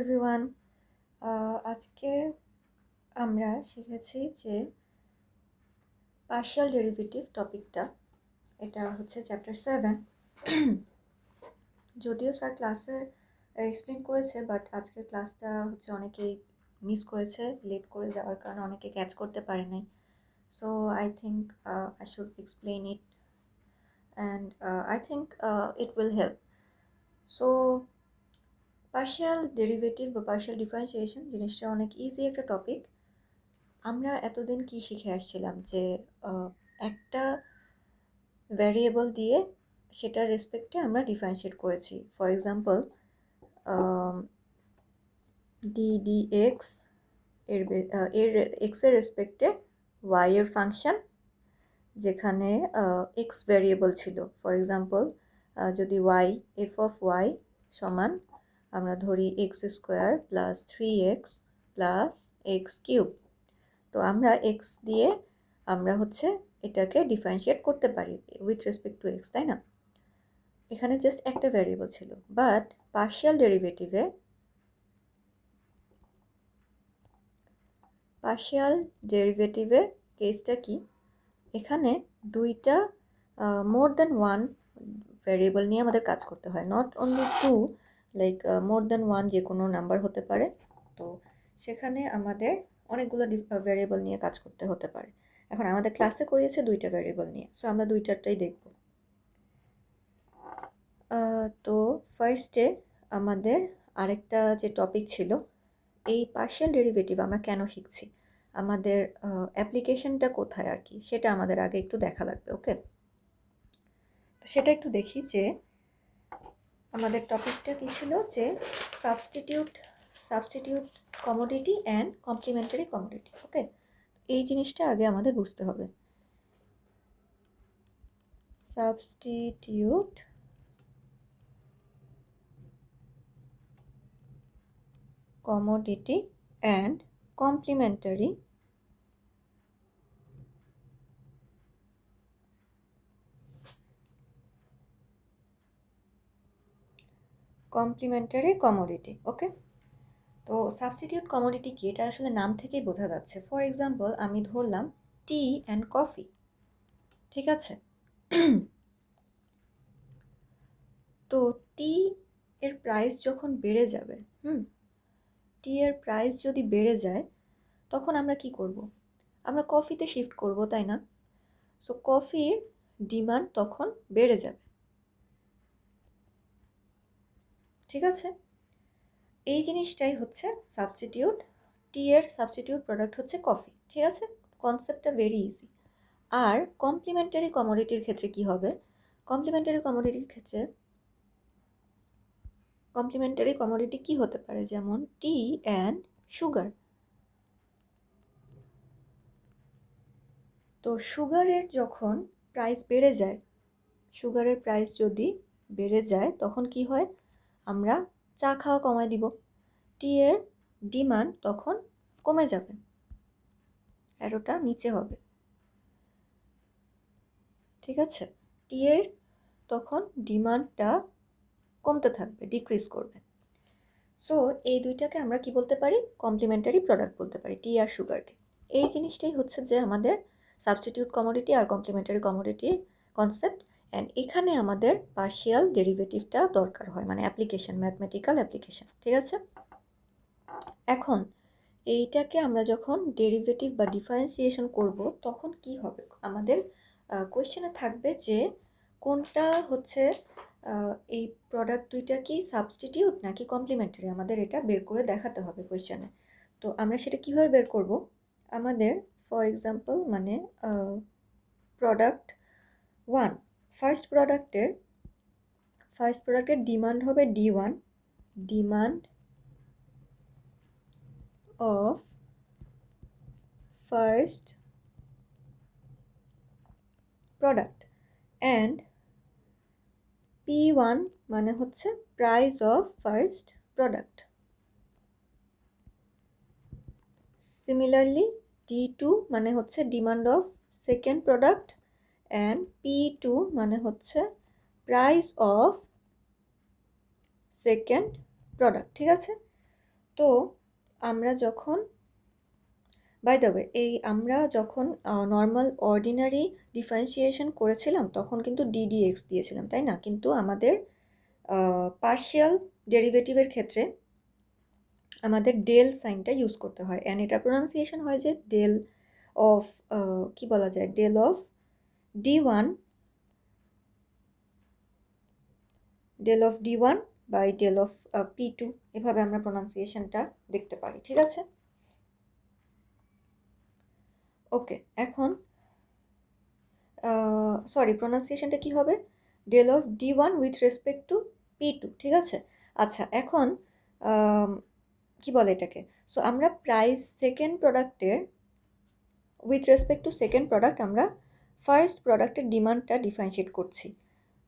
Everyone, আজকে আমরা শিখেছি যে পার্শিয়াল ডেরিভেটিভ টপিকটা। এটা হচ্ছে চ্যাপ্টার 7। যদিও স্যার ক্লাসে এক্সপ্লেন করেছে, বাট আজকের ক্লাসটা হচ্ছে অনেকেই মিস করেছে, লেট করে যাওয়ার কারণে অনেকে ক্যাচ করতে পারে নাই। So I think I should explain it and I think it will help. So partial derivative বা পার্শিয়াল ডিফারেন্সিয়েশন জিনিসটা অনেক ইজি একটা টপিক। আমরা এতদিন কি শিখে আসছিলাম যে একটা ভ্যারিয়েবল দিয়ে সেটার রেসপেক্টে আমরা ডিফারেন্সিয়েট করেছি। ফর এক্সাম্পল ডি এক্স এর এক্সের রেসপেক্টে ওয়াই এর ফাংশন, যেখানে এক্স ভ্যারিয়েবল ছিল। ফর এক্সাম্পল যদি ওয়াই এফ অফ ওয়াই সমান আমরা ধরি x square plus 3x plus x cube. তো আমরা এক্স দিয়ে আমরা হচ্ছে এটাকে ডিফারেন্সিয়েট করতে পারি উইথ রেসপেক্ট টু এক্স, তাই না? এখানে জাস্ট একটা ভ্যারিয়েবল ছিল। বাট পার্শিয়াল ডেরিভেটিভে কেসটা কি? এখানে দুইটা মোর দ্যান ওয়ান ভ্যারিয়েবল নিয়ে আমাদের কাজ করতে হয়, not only two, like more than one যে কোনো নাম্বার হতে পারে। তো সেখানে আমাদের অনেকগুলো ভ্যারিয়েবল নিয়ে কাজ করতে হতে পারে। এখন আমাদের ক্লাসে করিয়েছে দুইটা ভ্যারিয়েবল নিয়ে, সো আমরা দুইটারটাই দেখব। তো ফার্স্টে আমাদের আরেকটা যে টপিক ছিল, এই পার্শিয়াল ডেরিভেটিভ আমরা কেন শিখছি, আমাদের অ্যাপ্লিকেশনটা কোথায় আর কি, সেটা আমাদের আগে একটু দেখা লাগবে। ওকে, তো সেটা একটু দেখি যে আমাদের টপিকটা কী ছিল, যে substitute commodity and complementary commodity. Okay, এই জিনিসটা আগে আমাদের বুঝতে হবে। Substitute commodity and complementary commodity। Okay, তো সাবস্টিটিউট কমোডিটি কি, এটা আসলে নাম থেকেই বোঝা যাচ্ছে। ফর এক্সাম্পল আমি ধরলাম টি অ্যান্ড কফি, ঠিক আছে? তো টি এর প্রাইস যখন বেড়ে যাবে, টি এর প্রাইস যদি বেড়ে যায়, তখন আমরা কি করব? আমরা কফিতে শিফট করব, তাই না? সো কফির ডিমান্ড তখন বেড়ে যাবে, ঠিক আছে? এই জিনিসটাই হচ্ছে সাবস্টিটিউট। টি এর সাবস্টিটিউট প্রোডাক্ট হচ্ছে কফি, ঠিক আছে? কনসেপ্টটা ভেরি ইজি। আর কমপ্লিমেন্টারি কমোডিটির ক্ষেত্রে কি হবে? কমপ্লিমেন্টারি কমোডিটি কি হতে পারে? যেমন টি অ্যান্ড সুগার। তো সুগারের যখন প্রাইস বেড়ে যায়, সুগারের প্রাইস যদি বেড়ে যায়, তখন কি হয়? আমরা চা খাওয়া কমায় দিব, টি এর ডিমান্ড তখন কমে যাবে, অ্যারোটা নিচে হবে, ঠিক আছে? টি এর তখন ডিমান্ডটা কমতে থাকবে, ডিক্রিজ করবে। সো এই দুইটাকে আমরা কি বলতে পারি? কমপ্লিমেন্টারি প্রোডাক্ট বলতে পারি, টি আর সুগারকে। এই জিনিসটাই হচ্ছে যে আমাদের সাবস্টিটিউট কমোডিটি আর কমপ্লিমেন্টারি কমোডিটির কনসেপ্ট। অ্যান্ড এখানে আমাদের পার্শিয়াল ডেরিভেটিভটা দরকার হয়, মানে অ্যাপ্লিকেশন, ম্যাথমেটিক্যাল অ্যাপ্লিকেশন, ঠিক আছে? এখন এইটাকে আমরা যখন ডেরিভেটিভ বা ডিফারেন্সিয়েশন করব, তখন কি হবে? আমাদের কোয়েশ্চেনে থাকবে যে কোনটা হচ্ছে এই প্রোডাক্ট দুইটা কি সাবস্টিটিউট নাকি কমপ্লিমেন্টারি, আমাদের এটা বের করে দেখাতে হবে কোয়েশ্চেনে। তো আমরা সেটা কীভাবে বের করব? আমাদের ফর এক্সাম্পল মানে প্রোডাক্ট ওয়ান, ফার্স্ট প্রোডাক্টের ডিমান্ড হবে D1, demand of first product, and P1 মানে হচ্ছে price of first product. Similarly D2 মানে হচ্ছে demand of second product, and P2 মানে হচ্ছে প্রাইস অফ সেকেন্ড প্রোডাক্ট, ঠিক আছে? তো আমরা যখন বাই দ্য ওয়ে আমরা যখন নর্মাল অর্ডিনারি ডিফারেন্সিয়েশন করেছিলাম তখন কিন্তু ডিডিএক্স দিয়েছিলাম, তাই না? কিন্তু আমাদের পার্শিয়াল ডেরিভেটিভের ক্ষেত্রে আমাদের ডেল সাইনটা ইউজ করতে হয়, অ্যান্ড এটা প্রোনাউন্সিয়েশন হয় যে ডেল অফ কি বলা যায়, del of d1 by del of p2, এভাবে আমরা প্রোনাউন্সিয়েশনটা দেখতে পারি, ঠিক আছে? ওকে, এখন সরি, প্রোনাউন্সিয়েশনটা কি হবে? Del of d1 with respect to p2, ঠিক আছে? আচ্ছা, এখন কি বলে এটাকে, সো আমরা প্রাইস সেকেন্ড প্রোডাক্টের with respect two second product আমরা ফার্স্ট প্রোডাক্টের ডিমান্ডটা ডিফারেন্সিয়েট করছি।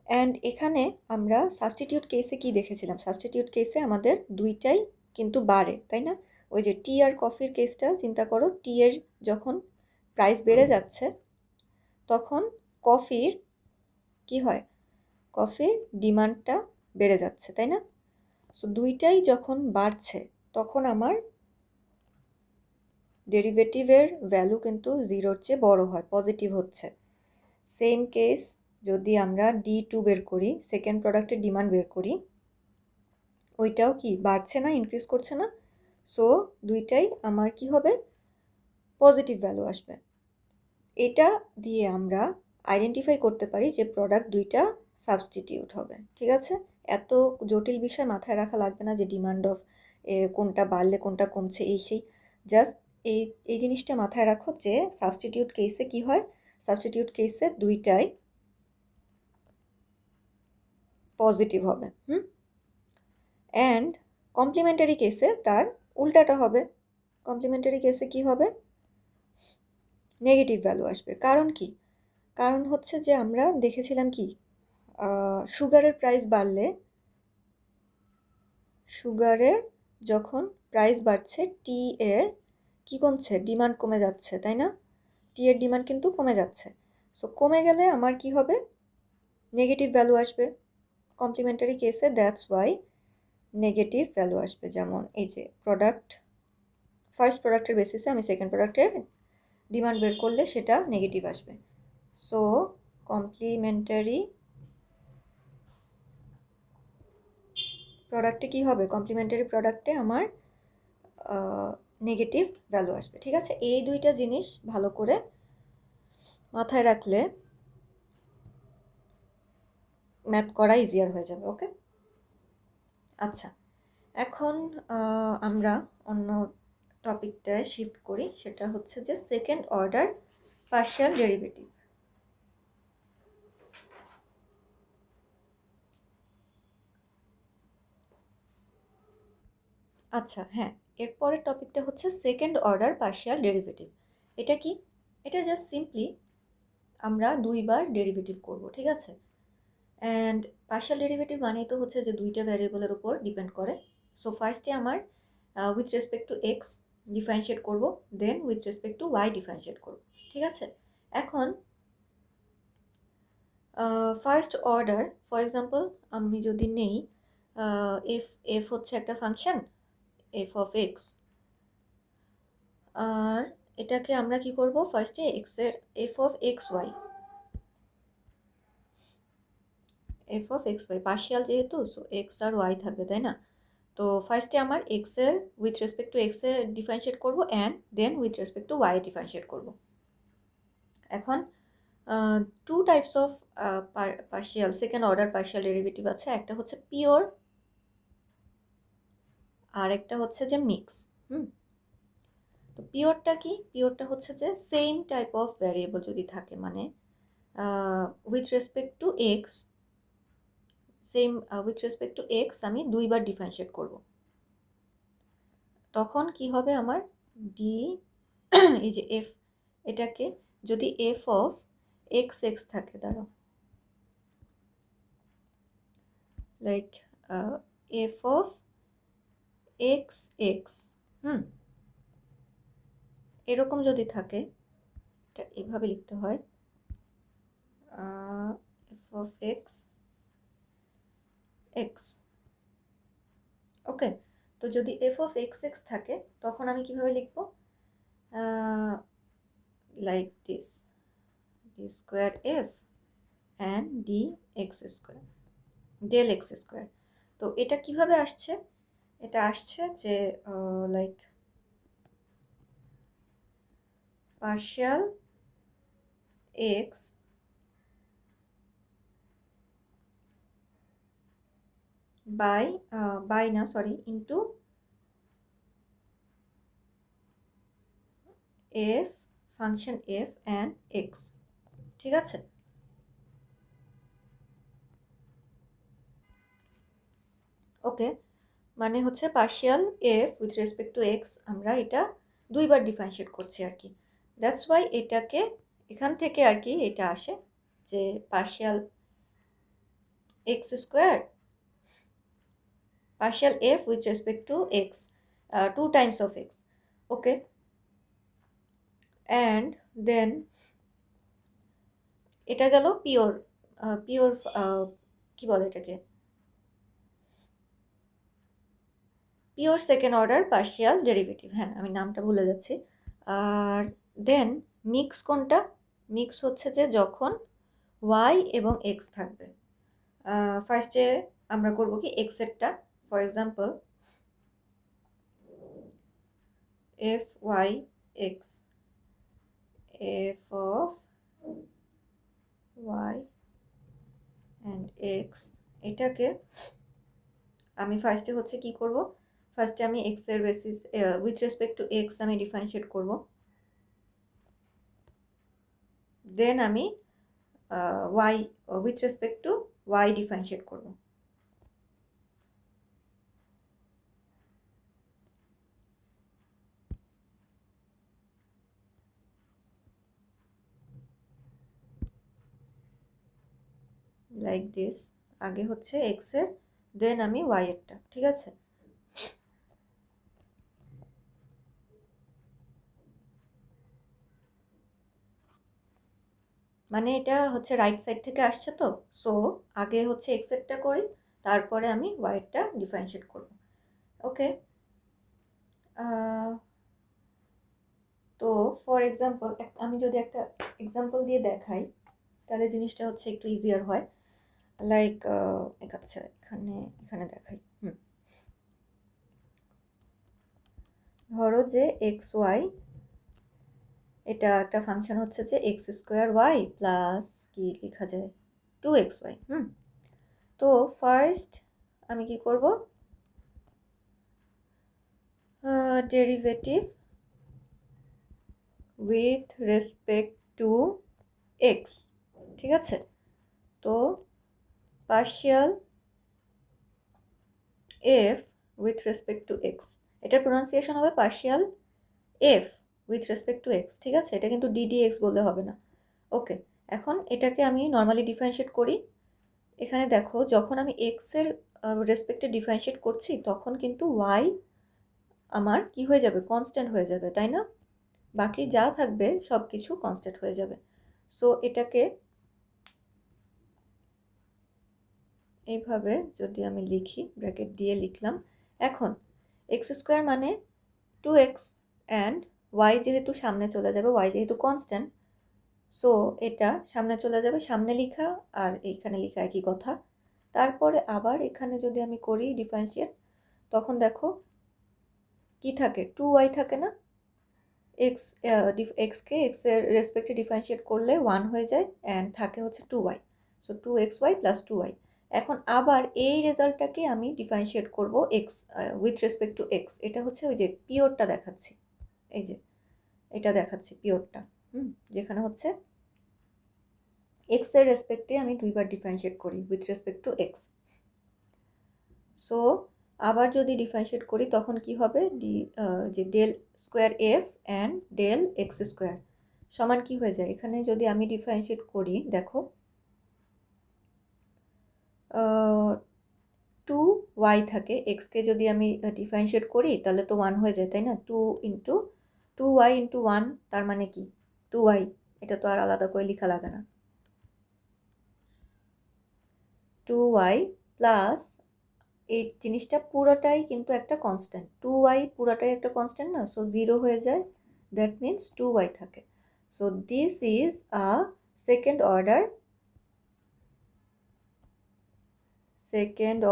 অ্যান্ড এখানে আমরা সাবস্টিটিউট কেসে কি দেখেছিলাম? সাবস্টিটিউট কেসে আমাদের দুইটাই কিন্তু বাড়ে, তাই না? ওই যে টি আর কফির কেসটা চিন্তা করো, টি এর যখন প্রাইস বেড়ে যাচ্ছে তখন কফির কি হয়, কফির ডিমান্ডটা বেড়ে যাচ্ছে, তাই না? সো দুইটাই যখন বাড়ছে তখন আমার ডেরিভেটিভের ভ্যালু কিন্তু জিরোর চেয়ে বড় হয়, পজিটিভ হচ্ছে। সেম কেস যদি আমরা D2 বের করি, সেকেন্ড প্রোডাক্টের ডিমান্ড বের করি, ওইটাও কি বাড়ছে না, ইনক্রিজ করছে না? সো দুইটাই আমার কি হবে, পজিটিভ ভ্যালু আসবে। এটা দিয়ে আমরা আইডেন্টিফাই করতে পারি যে প্রোডাক্ট দুইটা সাবস্টিটিউট হবে, ঠিক আছে? এত জটিল বিষয় মাথায় রাখা লাগবে না যে ডিমান্ড অফ কোনটা বাড়লে কোনটা কমছে, এই সেই। জাস্ট এই জিনিসটা মাথায় রাখো যে সাবস্টিটিউট কেসে কি হয়, সাবস্টিটিউট কেসে দুইটাই পজিটিভ হবে, অ্যান্ড কমপ্লিমেন্টারি কেসে তার উল্টাটা হবে। কমপ্লিমেন্টারি কেসে কি হবে, নেগেটিভ ভ্যালু আসবে। কারণ কি? কারণ হচ্ছে যে আমরা দেখেছিলাম কি, সুগারের প্রাইস বাড়লে, সুগারের যখন প্রাইস বাড়ছে টি এর কি কমছে, ডিমান্ড কমে যাচ্ছে, তাই না? টি এর ডিমান্ড কিন্তু কমে যাচ্ছে। সো কমে গেলে আমার কি হবে, নেগেটিভ ভ্যালু আসবে কমপ্লিমেন্টারি কেসে, দ্যাটস ওয়াই নেগেটিভ ভ্যালু আসবে। যেমন এই যে প্রোডাক্ট, ফার্স্ট প্রোডাক্টের বেসিসে আমি সেকেন্ড প্রোডাক্টের ডিমান্ড বের করলে সেটা নেগেটিভ আসবে। সো কমপ্লিমেন্টারি প্রোডাক্টে কি হবে, কমপ্লিমেন্টারি প্রোডাক্টে আমার নেগেটিভ ভ্যালু আসবে, ঠিক আছে? এই দুইটা জিনিস ভালো করে মাথায় রাখলে ম্যাথ করা ইজিয়ার হয়ে যাবে। ওকে, আচ্ছা, এখন আমরা অন্য টপিকটায় শিফট করি, সেটা হচ্ছে যে সেকেন্ড অর্ডার পার্শিয়াল ডেরিভেটিভ। আচ্ছা, হ্যাঁ, এরপরের টপিকটা হচ্ছে সেকেন্ড অর্ডার পার্শিয়াল ডেরিভেটিভ। এটা কি? এটা জাস্ট সিম্পলি আমরা দুইবার ডেরিভেটিভ করব, ঠিক আছে? অ্যান্ড পার্শিয়াল ডেরিভেটিভ মানেই তো হচ্ছে যে দুইটা ভ্যারিয়েবলের উপর ডিপেন্ড করে। সো ফার্স্টে আমার with respect to x differentiate করব, then with respect to y differentiate করব, ঠিক আছে? এখন ফার্স্ট অর্ডার, ফর এক্সাম্পল আমি যদি নেই এফ, এফ হচ্ছে একটা ফাংশন এফ অফ এক্স, আর এটাকে আমরা কি করব, ফার্স্টে এক্সের F of x y, F of x y partial যেহেতু, সো এক্স আর ওয়াই থাকবে, তাই না? তো ফার্স্টে আমার এক্সের উইথ রেসপেক্ট টু এক্সের ডিফারেন্সিয়েট করব, and then with respect to y differentiate করব। এখন two types of partial, second order partial derivative আছে। একটা হচ্ছে পিওর, আর একটা হচ্ছে যে মিক্স। তো পিওরটা কি? পিওরটা হচ্ছে যে সেম টাইপ অফ ভ্যারিয়েবল যদি থাকে, মানে with respect to x, same with respect to x আমি দুইবার ডিফারেন্সিয়েট করব, তখন কি হবে আমার ডি এই যে এফ, এটাকে যদি এফ অফ এক্স এক্স থাকে, দাঁড়াও, like F of x x, এরকম যদি থাকে, এটা এভাবে লিখতে হয়, এফ অফ এক্স এক্স। ওকে, তো তো যদি এফ অফ এক্স এক্স থাকে তখন আমি কিভাবে লিখব, like this, D square F and D x square, del x square. তো এটা কিভাবে আসছে, এটা আসছে যে লাইক পার্শিয়াল এক্স বাই না sorry into F function F and x, ঠিক আছে। ওকে, মানে হচ্ছে partial F with respect to x আমরা এটা দুইবার ডিফারেন্সিয়েট করছি আর কি। দ্যাটস ওয়াই এটাকে এখান থেকে আর কি এটা আসে যে partial x square, partial f with respect to x, 2 times of x, okay, and then এটা গেল পিওর পিওর কি বলে এটাকে, pure second order partial derivative, হ্যাঁ আমি নামটা ভুলে যাচ্ছি। আর দেন মিক্স কোনটা, মিক্স হচ্ছে যে যখন y এবং x থাকবে। ফার্স্টে আমরা করব কি এক্সেরটা, for example f y x, f of y and x, এটাকে আমি ফার্স্টে হচ্ছে কি করব, ফার্স্টে আমি x এর basis with respect to x আমি ডিফারেন্সিয়েট করব, দেন আমি y with respect two y differentiate করব। লাইক দিস, আগে হচ্ছে x এর দেন আমি y এরটা, ঠিক আছে। মানে এটা হচ্ছে রাইট সাইড থেকে আসছে, তো সো আগে হচ্ছে x এরটা করি, তারপরে আমি y এরটা ডিফারেন্সিয়েট করব, ওকে। তো ফর এক্সাম্পল আমি যদি একটা এক্সাম্পল দিয়ে দেখাই তাহলে জিনিসটা হচ্ছে একটু ইজিয়ার হয়, লাইক আচ্ছা এখানে এখানে দেখাই, ধরো যে এক্স ওয়াই, এটা একটা ফাংশন হচ্ছে যে এক্স স্কোয়ার ওয়াই প্লাস কি লেখা যায় 2xy, তো ফার্স্ট আমি কি করব, derivative with respect to x, ঠিক আছে। তো partial F with respect to x, এটার প্রোনাউন্সিয়েশন হবে partial F with respect to x, ঠিক আছে, এটা কিন্তু ডিডিএক্স বললে হবে না, ওকে। এখন এটাকে আমি নর্মালি ডিফারেন্সিয়েট করি, এখানে দেখো যখন আমি এক্সের রেসপেক্টে ডিফারেন্সিয়েট করছি তখন কিন্তু ওয়াই আমার কি হয়ে যাবে, কনস্ট্যান্ট হয়ে যাবে, তাই না, বাকি যা থাকবে সব কিছু কনস্ট্যান্ট হয়ে যাবে। সো এটাকে এইভাবে যদি আমি লিখি, ব্র্যাকেট দিয়ে লিখলাম, এখন এক্স স্কোয়ার মানে 2x অ্যান্ড ওয়াই যেহেতু সামনে চলে যাবে, ওয়াই যেহেতু কনস্ট্যান্ট, সো এটা সামনে চলে যাবে, সামনে লেখা আর এইখানে লেখা একই কথা। তারপরে আবার এখানে যদি আমি করি ডিফারেন্সিয়েট, তখন দেখো কি থাকে, 2y থাকে না, এক্স এক্সকে এক্সের রেসপেক্টে ডিফারেন্সিয়েট করলে 1 হয়ে যায় অ্যান্ড থাকে হচ্ছে 2y, so 2xy plus 2y। এখন আবার এই রেজাল্টটাকে আমি ডিফারেন্সিয়েট করব x with respect to x, এটা হচ্ছে ওই যে পিওরটা দেখাচ্ছি, এই যে এটা দেখাচ্ছি পিওরটা, যেখানে হচ্ছে এক্সের রেসপেক্টে আমি দুইবার ডিফারেন্সিয়েট করি with respect to x. So আবার যদি ডিফারেন্সিয়েট করি তখন কি হবে, যে del square F and del x square সমান কি হয়ে যায়, এখানে যদি আমি ডিফারেন্সিয়েট করি দেখো 2y থাকে, এক্সকে যদি আমি ডিফারেন্সিয়েট করি তাহলে তো 1 হয়ে যায়, তাই না, 2y ইন্টু 1 তার মানে কি 2y, এটা তো আর আলাদা করে লেখা লাগে না, 2y প্লাস এই জিনিসটা পুরোটাই কিন্তু একটা কনস্ট্যান্ট, 2y পুরোটাই একটা কনস্ট্যান্ট না, সো 0 হয়ে যায়, দ্যাট মিনস 2y থাকে। So this is a second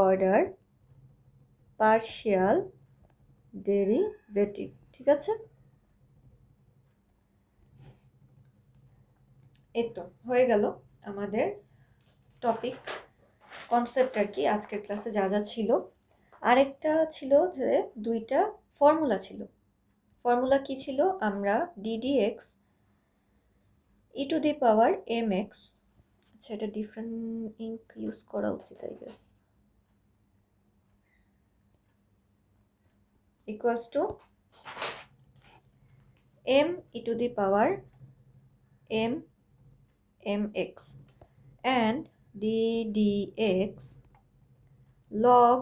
order partial derivative, ঠিক আছে? এই তো হয়ে গেল আমাদের টপিক, কনসেপ্ট আর কি আজকের ক্লাসে যা যা ছিল। আরেকটা ছিল যে দুইটা ফর্মুলা ছিল। ফর্মুলা কি ছিল? আমরা ddx e two the power mx, আচ্ছা এটা ডিফারেন্ট ইঙ্ক ইউজ করা উচিত I guess, equals to m e to the power m mx and ddx log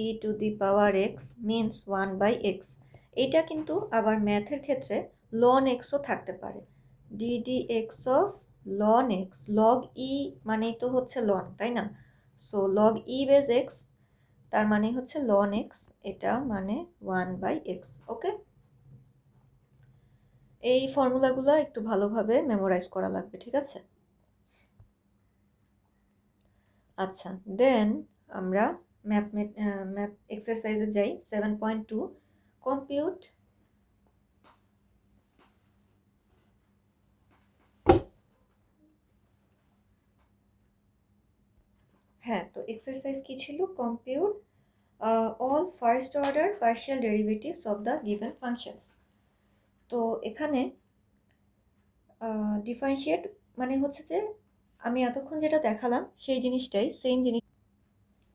e to the power x means 1 by x। এটা কিন্তু আবার ম্যাথের ক্ষেত্রে ln xও থাকতে পারে, ddx of ln x, log e মানেই তো হচ্ছে ln, তাই না? So log e base x তার মানে হচ্ছে ln x, এটা মানে 1 by x। ওকে, এই ফর্মুলাগুলো একটু ভালোভাবে মেমোরাইজ করা লাগবে, ঠিক আছে? আচ্ছা, দেন আমরা ম্যাথ এক্সারসাইজে যাই। 7.2 কম্পিউট হ্যাঁ, তো এক্সারসাইজ কি ছিল? Compute all first order partial derivatives of the given functions. তো এখানে ডিফারেন্সিয়েট মানে হচ্ছে যে আমি এতক্ষণ যেটা দেখালাম সেই জিনিসটাই, সেম জিনিস।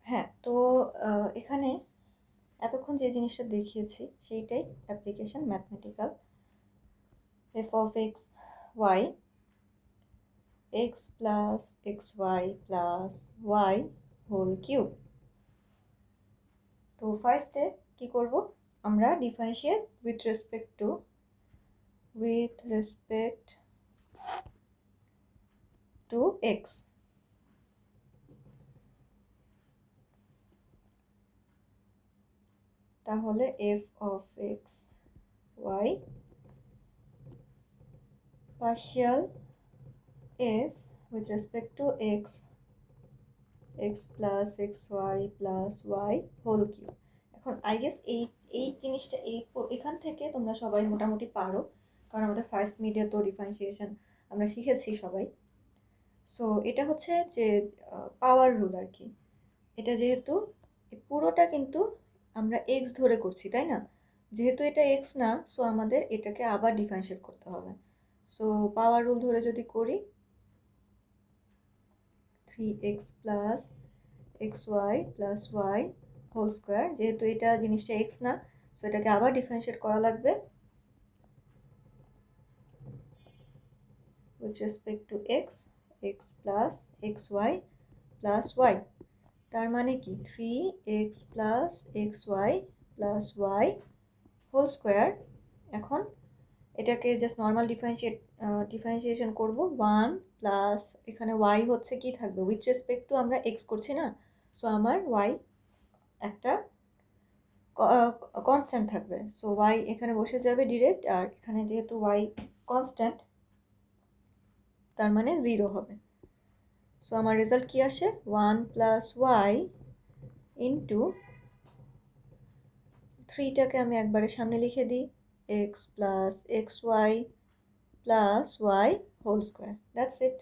হ্যাঁ, তো এখানে এতক্ষণ যে জিনিসটা দেখিয়েছি সেইটাই application mathematical. F of x y x plus xy plus y whole cube. তো ফার্স্টে কি করব? আমরা differentiate with respect to x। তাহলে f of x y পার্শিয়াল f with respect to x plus xy plus y whole cube. এখন I guess এই জিনিসটা এখান থেকে তোমরা সবাই মোটামুটি পারো, কারণ আমাদের ফার্স্ট মিডিয়া তো ডিফারেন্সিয়েশন আমরা শিখেছি সবাই। সো এটা হচ্ছে যে পাওয়ার রুল আর কি। এটা যেহেতু পুরোটা কিন্তু আমরা এক্স ধরে করছি, তাই না? যেহেতু এটা এক্স না, সো আমাদের এটাকে আবার ডিফারেন্সিয়েট করতে হবে। সো পাওয়ার রুল ধরে যদি করি, 3x plus xy plus y whole square, যেহেতু এটা জিনিসটা এক্স না, সো এটাকে আবার ডিফারেন্সিয়েট করা লাগবে with respect to x plus xy plus y। তার মানে কি 3x plus xy plus y whole square. এখন এটাকে জাস্ট নর্মাল ডিফারেন্সিয়েশন করব, 1 প্লাস এখানে y হচ্ছে কি থাকবে, উইথ রেসপেক্ট টু আমরা x করছি না, সো আমার y একটা কনস্ট্যান্ট থাকবে, সো y এখানে বসে যাবে ডিরেক্ট, আর এখানে যেহেতু y কনস্ট্যান্ট তার মানে 0 হবে। সো আমার রেজাল্ট কি আসে? 1 প্লাস ওয়াই ইন্টু 3টাকে আমি একবারে সামনে লিখে দিই, x plus x y plus y whole square, that's it.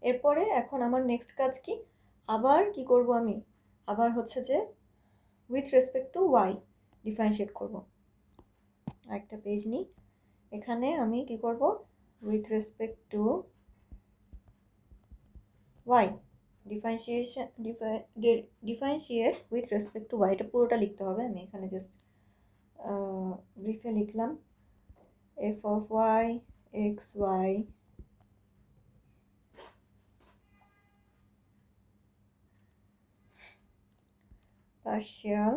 এরপরে এখন আমার নেক্সট কাজ কি? আবার কি করব আমি? আবার হচ্ছে যে with respect to y differentiate করব। একটা পেজ নিই, এখানে আমি কি করব? With respect to y differentiate with respect to y, এটা পুরোটা লিখতে হবে, আমি এখানে জাস্ট ব্রিফে লিখলাম F of y x y partial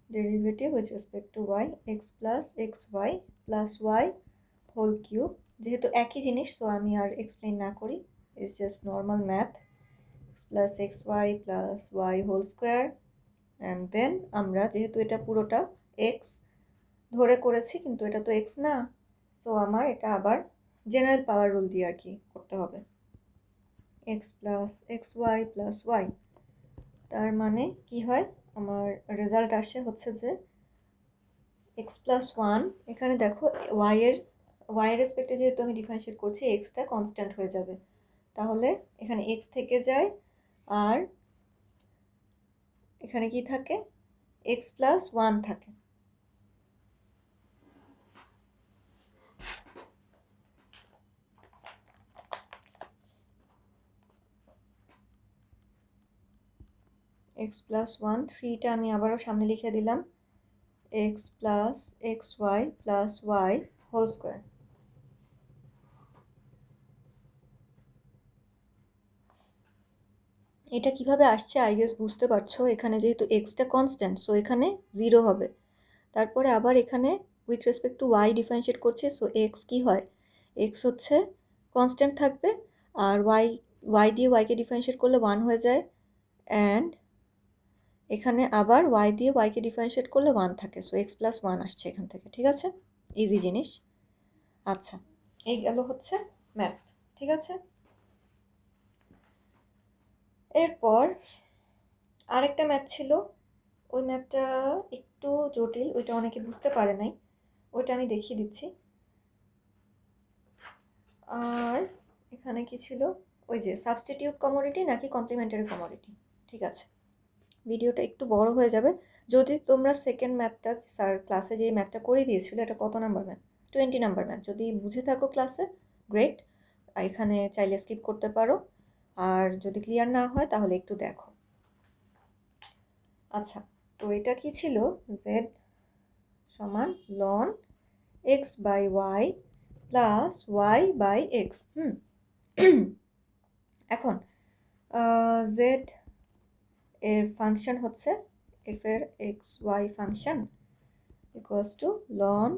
derivative with respect to y x plus xy plus y whole cube. যেহেতু একই জিনিস, সো আমি আর এক্সপ্লেন না করি, it's just normal math plus x y plus y whole square, and then আমরা যেহেতু এটা পুরোটা এক্স ধরে করেছি কিন্তু এটা তো এক্স না, সো আমার এটা আবার জেনারেল পাওয়ার রুল দিয়ে আর কি করতে হবে। X plus x y plus y, তার মানে কি হয়, আমার রেজাল্ট আসে হচ্ছে যে এক্স প্লাস ওয়ান, এখানে দেখো ওয়াইয়ের রেসপেক্টে যেহেতু আমি ডিফারেন্সিয়েট করছি এক্সটা কনস্ট্যান্ট হয়ে যাবে, তাহলে এখানে এক্স থেকে যায় আর এখানে কি থাকে, এক্স প্লাস ওয়ান থাকে। এক্স প্লাস ওয়ান, থ্রিটা আমি আবারও সামনে লিখে দিলাম, x plus x y plus y whole square. এটা কিভাবে আসছে আই গেস বুঝতে পারছো, এখানে যেহেতু এক্সটা কনস্ট্যান্ট সো এখানে 0 হবে, তারপরে আবার এখানে with respect to y differentiate করছে, সো এক্স কি হয়, এক্স হচ্ছে কনস্ট্যান্ট থাকবে, আর ওয়াই দিয়ে ওয়াইকে ডিফারেন্সিয়েট করলে 1 হয়ে যায়, অ্যান্ড এখানে আবার ওয়াই দিয়ে ওয়াইকে ডিফারেন্সিয়েট করলে 1 থাকে, সো এক্স প্লাস ওয়ান আসছে এখান থেকে। ঠিক আছে, ইজি জিনিস। আচ্ছা, এই গেল হচ্ছে ম্যাথ। ঠিক আছে, এরপর আরেকটা ম্যাথ ছিল, ওই ম্যাথটা একটু জটিল, ওইটা অনেকে বুঝতে পারে নাই, ওইটা আমি দেখিয়ে দিচ্ছি। আর এখানে কি ছিল, ওই যে সাবস্টিটিউট কমোডিটি নাকি কমপ্লিমেন্টারি কমোডিটি। ঠিক আছে, ভিডিওটা একটু বড় হয়ে যাবে। যদি তোমরা সেকেন্ড ম্যাথটা স্যার ক্লাসে যে ম্যাথটা করে দিয়েছিল, এটা কত নাম্বার ম্যাথ, 20 নাম্বার ম্যাথ, যদি বুঝে থাকো ক্লাসে গ্রেট, এখানে চাইলে স্কিপ করতে পারো, আর যদি ক্লিয়ার না হয় তাহলে একটু দেখো। আচ্ছা, তো এটা কি ছিল, জেড সমান ln x by y plus y by x. এখন জেড এর ফাংশন হচ্ছে এফ এর x y function equals to ln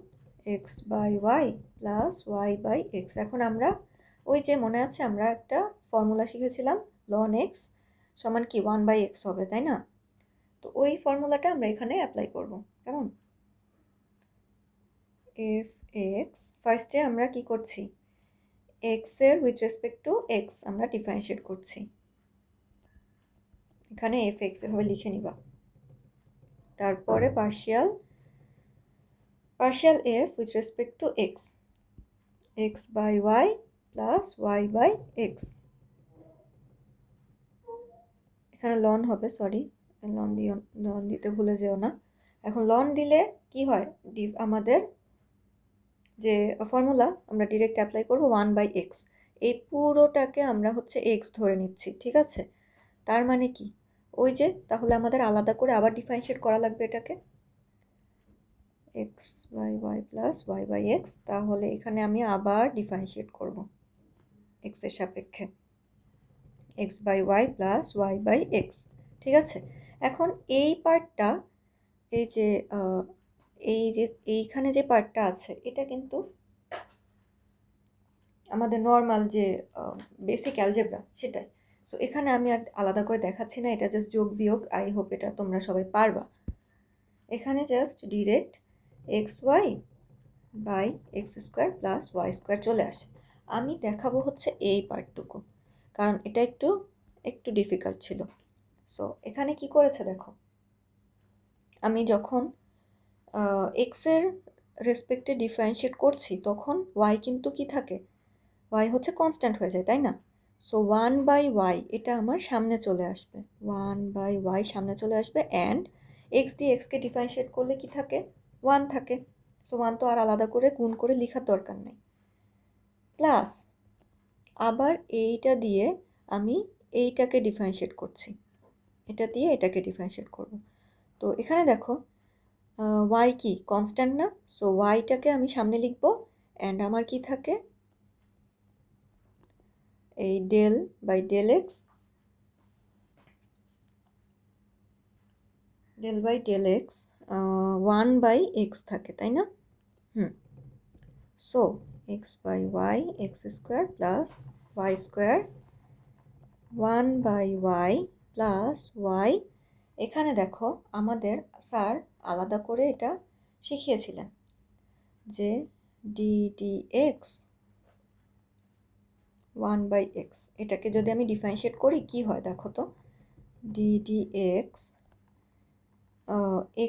x by y plus y by x. এখন আমরা ওই যে মনে আছে আমরা একটা ফর্মুলা শিখেছিলাম, লন এক্স সমান কি 1 বাই এক্স হবে, তাই না? তো ওই ফর্মুলাটা আমরা এখানে অ্যাপ্লাই করব। কেমন, এফ এক্স, ফার্স্টে আমরা কি করছি, এক্স এর উইথ রেসপেক্ট টু এক্স আমরা ডিফারেন্সিয়েট করছি, এখানে এফ এক্স এভাবে লিখে নিবা, তারপরে partial F with respect to x, x by y plus y by x, এখানে লন হবে, সরি লন দিতে ভুলে যেও না। এখন লন দিলে কি হয়, আমাদের যে ফর্মুলা আমরা ডিরেক্ট অ্যাপ্লাই করব 1 বাই এক্স, এই পুরোটাকে আমরা হচ্ছে এক্স ধরে নিচ্ছি। ঠিক আছে, তার মানে কি, ওই যে তাহলে আমাদের আলাদা করে আবার ডিফারেন্সিয়েট করা লাগবে এটাকে, x by y plus y by x, তাহলে এখানে আমি আবার ডিফারেন্সিয়েট করব এক্সের সাপেক্ষে, x by y plus y by x. ঠিক আছে, এখন এই পার্টটা, এই যে এইখানে যে পার্টটা আছে এটা কিন্তু আমাদের নর্মাল যে বেসিক অ্যালজেব্রা সেটাই, সো এখানে আমি আর আলাদা করে দেখাচ্ছি না, এটা জাস্ট যোগ বিয়োগ, আই হোপ এটা তোমরা সবাই পারবা। এখানে just direct x y by x square plus y square চলে আসে। আমি দেখাবো হচ্ছে এই পার্টটুকু, কারণ এটা একটু ডিফিকাল্ট ছিল। সো এখানে কি করেছে দেখো, আমি যখন এক্সের রেসপেক্টে ডিফারেন্সিয়েট করছি তখন ওয়াই কিন্তু কি থাকে, ওয়াই হচ্ছে কনস্ট্যান্ট হয়ে যায়, তাই না? সো 1 বাই ওয়াই এটা আমার সামনে চলে আসবে, 1 বাই ওয়াই সামনে চলে আসবে, অ্যান্ড এক্স দিয়ে এক্সকে ডিফারেন্সিয়েট করলে কি থাকে, 1 থাকে, সো 1 তো আর আলাদা করে গুণ করে লেখার দরকার নেই, প্লাস আবার এইটা দিয়ে আমি এইটাকে ডিফারেন্সিয়েট করছি, এটা দিয়ে এটাকে ডিফারেন্সিয়েট করব। তো এখানে দেখো ওয়াই কি কনস্ট্যান্ট না, সো ওয়াইটাকে আমি সামনে লিখব, অ্যান্ড আমার কি থাকে, এই del by del x, del by del x 1 by x থাকে, তাই না? So x by y x square plus y square 1/y plus y। এখানে দেখো আমাদের স্যার আলাদা করে এটা শিখিয়েছিলেন যে ddx 1/x, এটাকে যদি আমি ডিফারেন্সিয়েট করি কি হয় দেখো তো, ddx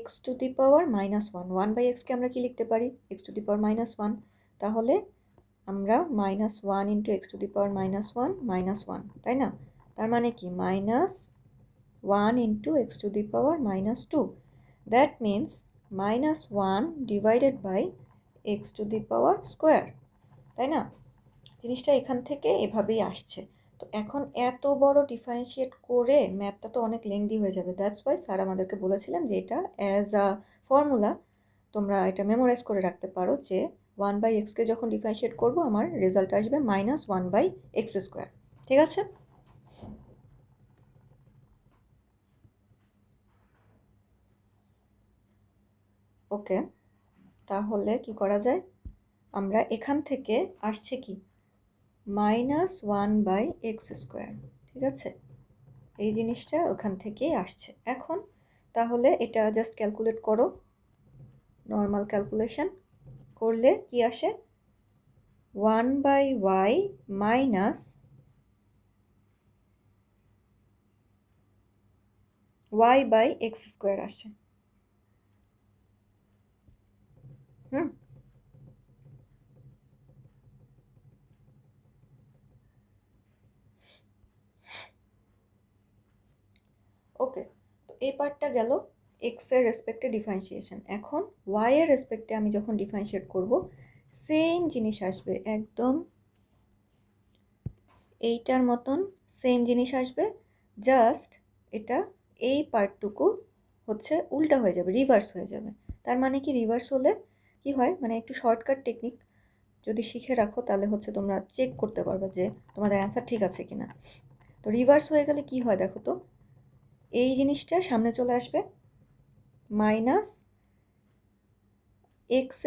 x to the power -1, 1/x-কে আমরা কি লিখতে পারি, x টু দি পাওয়ার -1, তাহলে আমরা -1 into x to the power -1, তাই না? তার মানে কি -1 into x to the power -2, that means -1 divided by x to the power square, তাই না? জিনিসটা এখান থেকে এভাবেই আসছে। তো এখন এত বড় ডিফারেন্সিয়েট করে ম্যাথটা তো অনেক লেংদি হয়ে যাবে, দ্যাটস ওয়াই স্যার আমাদেরকে বলেছিলেন যে এটা অ্যাজ আ ফর্মুলা তোমরা এটা মেমোরাইজ করে রাখতে পারো যে 1/x-কে যখন ডিফারেন্সিয়েট করবো আমার রেজাল্ট আসবে -1/x²। ঠিক আছে? ওকে, তাহলে কি করা যায়, আমরা এখান থেকে আসছে কি -1/x², ঠিক আছে? এই জিনিসটা ওখান থেকেই আসছে। এখন তাহলে এটা জাস্ট ক্যালকুলেট করো, নর্মাল ক্যালকুলেশন করলে কি আসে, 1/y মাইনাস y/x² আসে। ওকে, তো এই পার্টটা গেল এক্স এর রেসপেক্টে ডিফারেন্সিয়েশন। এখন ওয়াই এর রেসপেক্টে আমি যখন ডিফারেন্সিয়েট করব সেম জিনিস আসবে, একদম এইটার মতন সেম জিনিস আসবে, জাস্ট এটা এই পার্টটুকু হচ্ছে উল্টা হয়ে যাবে, রিভার্স হয়ে যাবে। তার মানে কি, রিভার্স হলে কি হয়, মানে একটু শর্টকাট টেকনিক যদি শিখে রাখো তাহলে হচ্ছে তোমরা চেক করতে পারবে যে তোমাদের অ্যান্সার ঠিক আছে কিনা। তো রিভার্স হয়ে গেলে কি হয় দেখো তো, এই জিনিসটা সামনে চলে আসবে, মাইনাস x²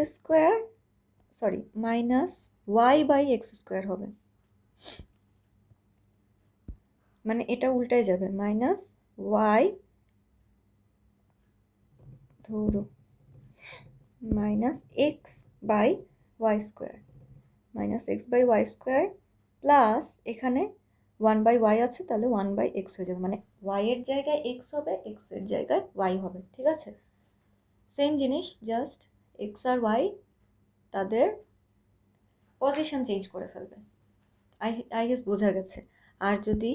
সরি -y/x² হবে, মানে এটা উল্টাই যাবে, -y ধরো -x/y² -x/y² প্লাস এখানে 1/y আছে, তাহলে 1/x হয়ে যাবে, মানে y এর জায়গায় x হবে, x এর জায়গায় y হবে। ঠিক আছে, সেম জিনিস, জাস্ট x আর y তাদের পজিশন চেঞ্জ করে ফেলবে। আই গেস বোঝা গেছে। আর যদি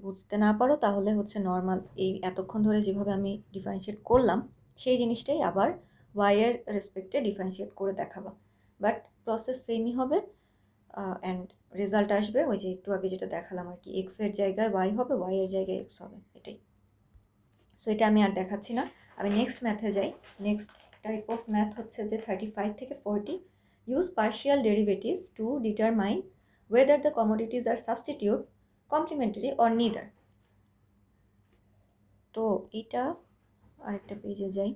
বুঝতে না পারো তাহলে হচ্ছে নর্মাল এই এতক্ষণ ধরে যেভাবে আমি ডিফারেন্সিয়েট করলাম সেই জিনিসটাই আবার ওয়াই এর রেসপেক্টে ডিফারেন্সিয়েট করে দেখাবা, বাট প্রসেস সেমই হবে অ্যান্ড রেজাল্ট আসবে ওই যে একটু আগে যেটা দেখালাম আর কি, এক্স এর জায়গায় ওয়াই হবে, ওয়াই এর জায়গায় এক্স হবে, এটাই। সো এটা আমি আর দেখাচ্ছি না, আমি নেক্সট ম্যাথে যাই। নেক্সট টাইপ অফ ম্যাথ হচ্ছে যে 35 থেকে 40, use partial derivatives to determine whether the commodities are substitute, complementary or neither. তো এটা আরেকটা পেজে যাই।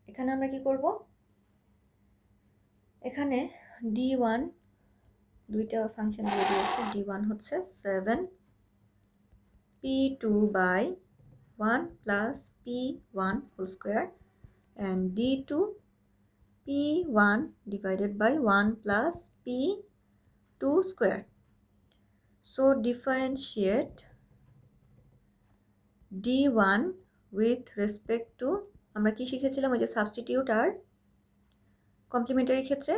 এখানে আমরা কি করব, এখানে d1 দুইটা ফাংশন দিয়ে দিয়েছে, d1 হচ্ছে 7p2/1 plus p1 whole square and d2 p1 divided by 1 plus p2 square. So differentiate d1 with respect to, আমরা কি শিখেছিলাম ওই যে সাবস্টিটিউট আর কমপ্লিমেন্টারি ক্ষেত্রে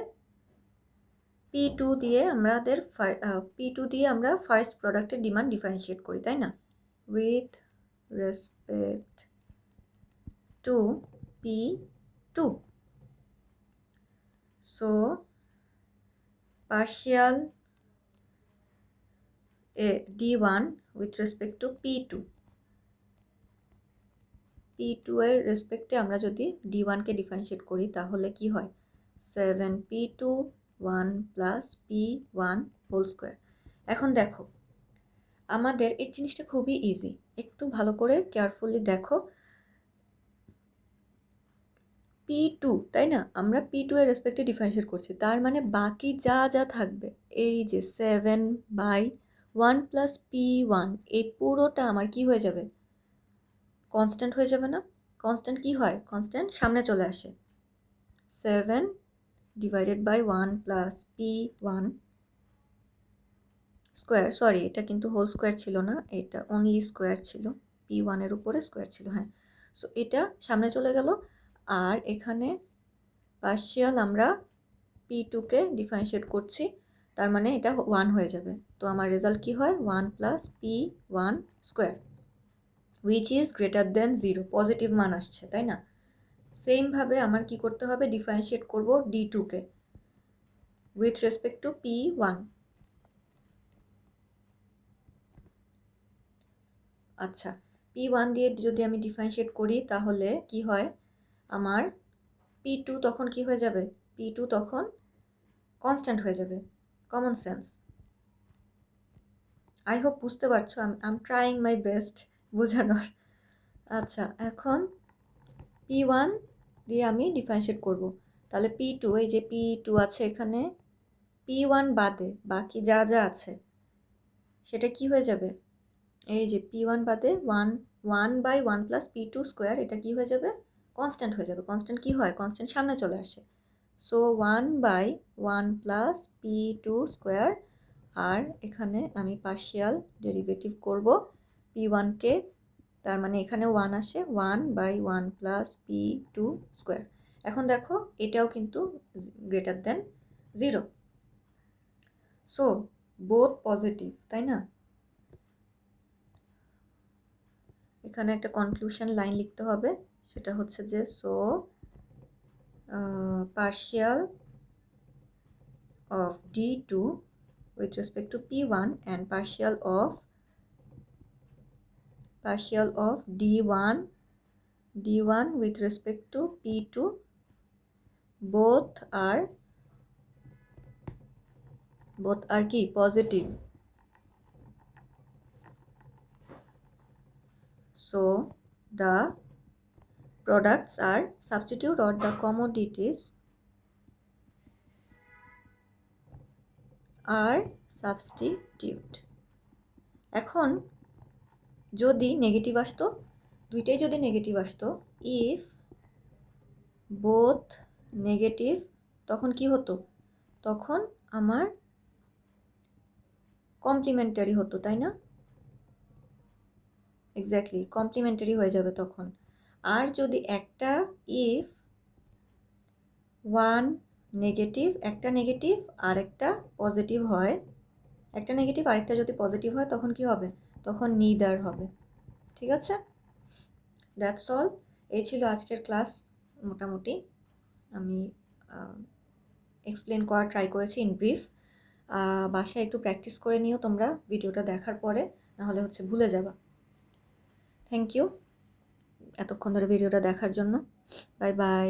p2 দিয়ে আমরা ফার্স্ট প্রোডাক্টের ডিমান্ড ডিফারেন্সিয়েট করি, তাই না, with respect to p2. So partial d1 with respect to p2 এর রেসপেক্টে আমরা যদি d1-কে ডিফারেন্সিয়েট করি তাহলে কি হয়, 7p2 1 plus p1 whole square. এখন দেখো আমাদের এই জিনিসটা খুবই ইজি, একটু ভালো করে কেয়ারফুলি দেখো, P2, তাই না? আমরা P2 এর রেসপেক্টে ডিফারেন্সিয়েট করছি, তার মানে বাকি যা যা থাকবে এই যে 7/1 + P1 এই পুরোটা আমার কি হয়ে যাবে, কনস্ট্যান্ট হয়ে যাবে না? কনস্ট্যান্ট কি হয়, কনস্ট্যান্ট সামনে চলে আসে। 7/1 + P1 স্কোয়ার, সরি এটা কিন্তু হোল স্কোয়ার ছিল না, এটা অনলি স্কোয়ার ছিল, P1 এর উপরে স্কোয়ার ছিল, হ্যাঁ। সো এটা সামনে চলে গেল, আর এখানে পার্শিয়াল আমরা P2কে ডিফারেন্সিয়েট করছি, তার মানে এটা 1 হয়ে যাবে। তো আমার রেজাল্ট কি হয়, 1 + P1 square, which is greater than 0, positive মান আসছে, তাই না? সেমভাবে আমার কি করতে হবে, ডিফারেন্সিয়েট করব D2কে উইথ রেসপেক্ট টু P1। আচ্ছা, P1 দিয়ে যদি আমি ডিফারেন্সিয়েট করি তাহলে কি হয়, আমার P2 তখন কি হয়ে যাবে, P2 তখন কনস্ট্যান্ট হয়ে যাবে। কমন সেন্স, আই হোপ বুঝতে পারছো, I am trying my best বোঝানোর। আচ্ছা, এখন P1 দিয়ে আমি ডিফারেন্সিয়েট করব, তাহলে P2, এই যে P2 আছে এখানে, P1 বাদে বাকি যা যা আছে সেটা কি হয়ে যাবে, এই যে P1 বাদে 1/1 + P2 স্কোয়ার, এটা কি হয়ে যাবে, কনস্ট্যান্ট হয়ে যাবে। কনস্ট্যান্ট কি হয়, কনস্ট্যান্ট সামনে চলে আসে। সো 1/1 + P2 স্কোয়ার, আর এখানে আমি পার্শিয়াল ডেরিভেটিভ করব P1কে, তার মানে এখানে 1 আসে, 1/1 + P2 স্কোয়ার। এখন দেখো এটাও কিন্তু greater than 0, so both positive, তাই না? এখানে একটা কনক্লুশন লাইন লিখতে হবে, সেটা হচ্ছে যে so partial of D2 with respect to P1 and partial of D1 with respect to P2 both are কি positive, so the products are substitute or the commodities are substitute। এখন যদি negative আসতো, দুইটাই যদি নেগেটিভ আসতো, if both negative, তখন কি হতো, তখন আমার কমপ্লিমেন্টারি হতো, তাই না? এক্স্যাক্টলি কমপ্লিমেন্টারি হয়ে যাবে তখন। আর যদি একটা, ইফ ওয়ান নেগেটিভ, একটা নেগেটিভ আর একটা পজিটিভ হয়, একটা নেগেটিভ আরেকটা যদি পজিটিভ হয় তখন কি হবে, তখন নিদার হবে। ঠিক আছে, দ্যাটস অল। এই ছিল আজকের ক্লাস। মোটামুটি আমি এক্সপ্লেন করার ট্রাই করেছি ইন ব্রিফ। বাসায় একটু প্র্যাকটিস করে নিও তোমরা ভিডিওটা দেখার পরে, নাহলে হচ্ছে ভুলে যাবা। থ্যাংক ইউ এতক্ষণ ধরে ভিডিওটা দেখার জন্য। Bye bye.